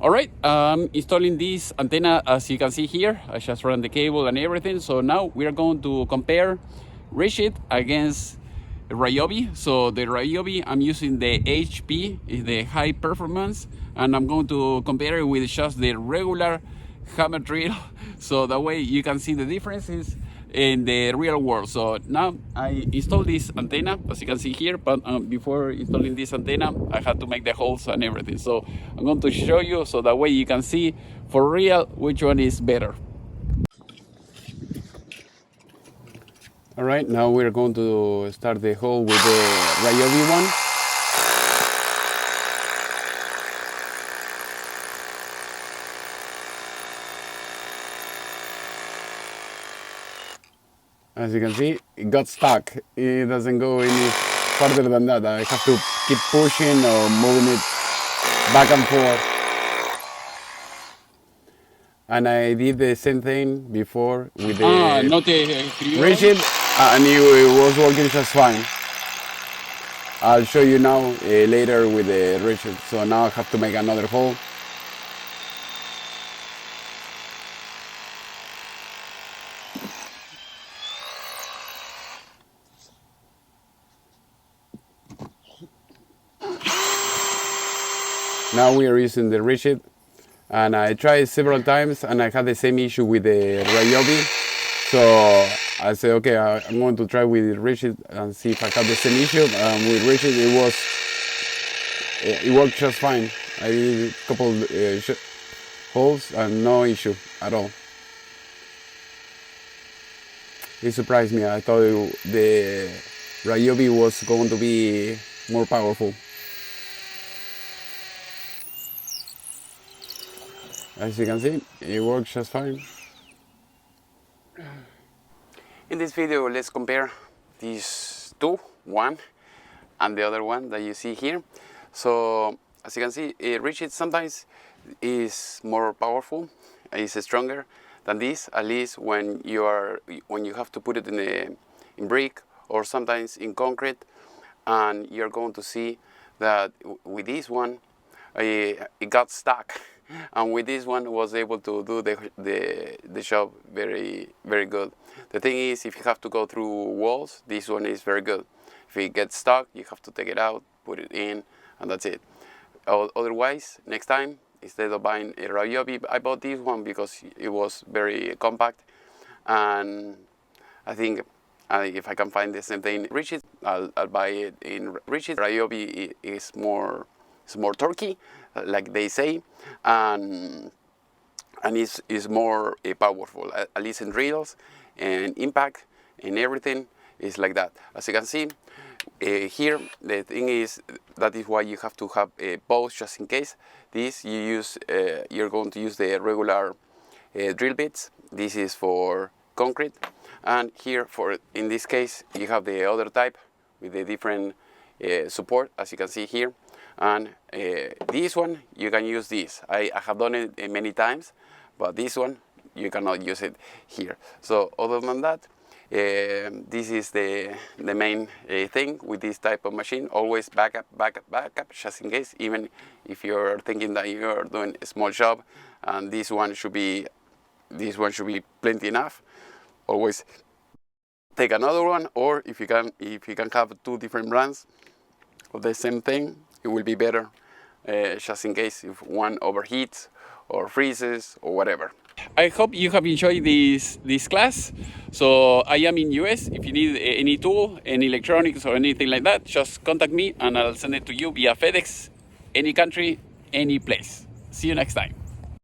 Alright, I'm installing this antenna as you can see here. I just ran the cable and everything. So now we are going to compare Ridgid against Ryobi. So the Ryobi, I'm using the HP, is the high performance, and I'm going to compare it with just the regular hammer drill. So that way you can see the differences in the real world. So now I installed this antenna as you can see here, but before installing this antenna I had to make the holes and everything. So I'm going to show you so that way you can see for real which one is better. All right, now we're going to start the hole with the Ryobi one. As you can see, it got stuck. It doesn't go any further than that. I have to keep pushing or moving it back and forth. And I did the same thing before with the Ridgid, and it was working just fine. I'll show you now later with the Ridgid. So now I have to make another hole. Now we are using the Ridgid, and I tried several times and I had the same issue with the Ryobi. So I said, okay, I'm going to try with Ridgid and see if I have the same issue. With Ridgid, it worked just fine. I did a couple holes and no issue at all. It surprised me. I thought the Ryobi was going to be more powerful. As you can see, it works just fine. In this video, let's compare these two, one and the other one that you see here. So, as you can see, Ridgid sometimes is more powerful, is stronger than this. At least when you have to put it in brick or sometimes in concrete, and you're going to see that with this one, it got stuck. And with this one was able to do the job very good. The thing is, if you have to go through walls, this one is very good. If it gets stuck, you have to take it out, put it in, and that's it. Otherwise, next time, instead of buying a Ryobi, I bought this one because it was very compact, and I think if I can find the same thing in Ridgid, I'll buy it in Ridgid. Ryobi is more torquey, like they say, and is more powerful, at least in drills and impact and everything is like that. As you can see here, the thing is, that is why you have to have both just in case. This you're going to use the regular drill bits. This is for concrete, and here in this case you have the other type with the different support, as you can see here. And this one, you can use this. I have done it many times, but this one, you cannot use it here. So other than that, this is the main thing with this type of machine. Always backup, just in case, even if you're thinking that you're doing a small job, and this one should be plenty enough. Always take another one, or if you can have two different brands of the same thing, it will be better, just in case if one overheats or freezes or whatever. I hope you have enjoyed this class. So I am in US. If you need any tool, any electronics or anything like that, just contact me and I'll send it to you via FedEx, any country, any place. See you next time.